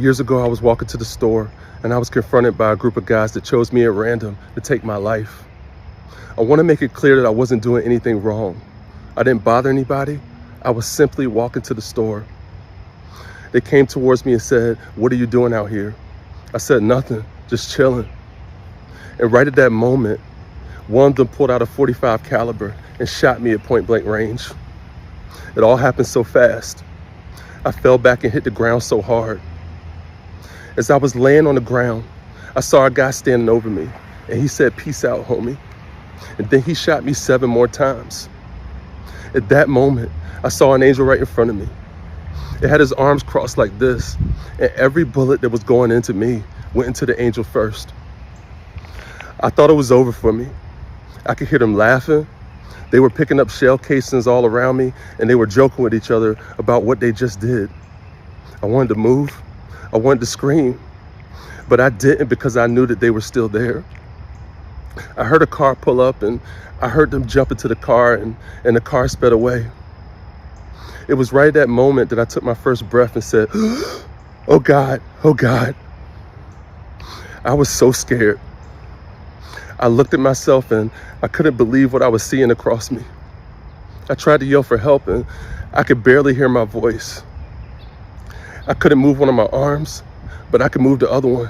Years ago, I was walking to the store and I was confronted by a group of guys that chose me at random to take my life. I want to make it clear that I wasn't doing anything wrong. I didn't bother anybody. I was simply walking to the store. They came towards me and said, "What are you doing out here?" I said, "Nothing, just chilling." And right at that moment, one of them pulled out a .45 caliber and shot me at point blank range. It all happened so fast. I fell back and hit the ground so hard. As I was laying on the ground, I saw a guy standing over me and he said, "Peace out, homie." And then he shot me 7 more times. At that moment, I saw an angel right in front of me. It had his arms crossed like this, and every bullet that was going into me went into the angel first. I thought it was over for me. I could hear them laughing. They were picking up shell casings all around me, and they were joking with each other about what they just did. I wanted to move. I wanted to scream, but I didn't because I knew that they were still there. I heard a car pull up, and I heard them jump into the car, and the car sped away. It was right at that moment that I took my first breath and said, "Oh God, oh God." I was so scared. I looked at myself and I couldn't believe what I was seeing across me. I tried to yell for help and I could barely hear my voice. I couldn't move one of my arms, but I could move the other one.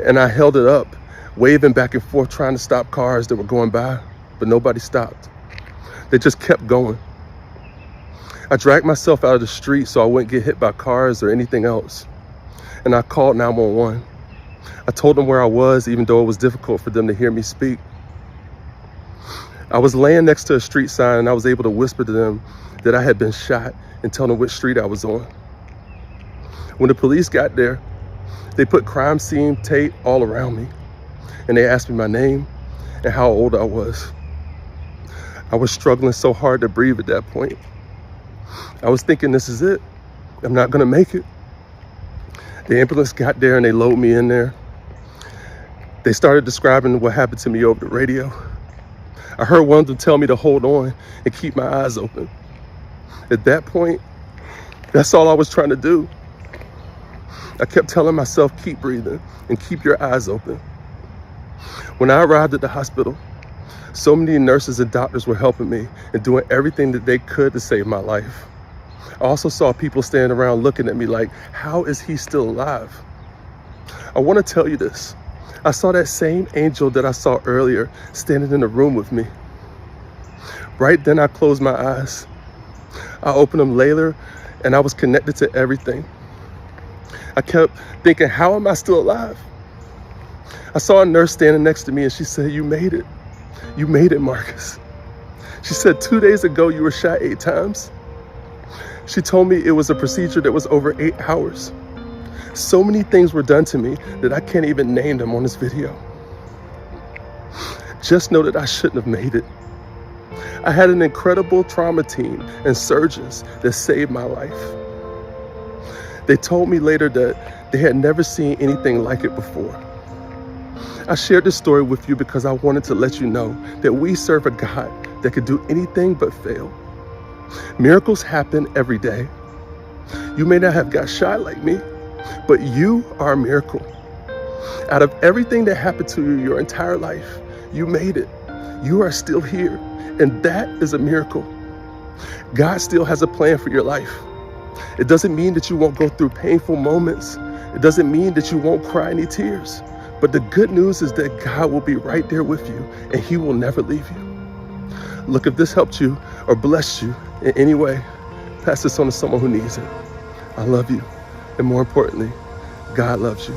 And I held it up, waving back and forth, trying to stop cars that were going by, but nobody stopped. They just kept going. I dragged myself out of the street so I wouldn't get hit by cars or anything else. And I called 911. I told them where I was, even though it was difficult for them to hear me speak. I was laying next to a street sign and I was able to whisper to them that I had been shot and tell them which street I was on. When the police got there, they put crime scene tape all around me and they asked me my name and how old I was. I was struggling so hard to breathe at that point. I was thinking, this is it. I'm not gonna make it. The ambulance got there and they loaded me in there. They started describing what happened to me over the radio. I heard one of them tell me to hold on and keep my eyes open. At that point, that's all I was trying to do. I kept telling myself, keep breathing and keep your eyes open. When I arrived at the hospital, so many nurses and doctors were helping me and doing everything that they could to save my life. I also saw people standing around looking at me like, how is he still alive? I want to tell you this. I saw that same angel that I saw earlier standing in the room with me. Right then I closed my eyes. I opened them later and I was connected to everything. I kept thinking, how am I still alive? I saw a nurse standing next to me and she said, "You made it. You made it, Marcus." She said, 2 days ago, you were shot 8 times. She told me it was a procedure that was over 8 hours. So many things were done to me that I can't even name them on this video. Just know that I shouldn't have made it. I had an incredible trauma team and surgeons that saved my life. They told me later that they had never seen anything like it before. I shared this story with you because I wanted to let you know that we serve a God that could do anything but fail. Miracles happen every day. You may not have got shot like me, but you are a miracle. Out of everything that happened to you your entire life, you made it. You are still here, and that is a miracle. God still has a plan for your life. It doesn't mean that you won't go through painful moments. It doesn't mean that you won't cry any tears. But the good news is that God will be right there with you, and he will never leave you. Look, if this helped you or blessed you in any way, pass this on to someone who needs it. I love you. And more importantly, God loves you.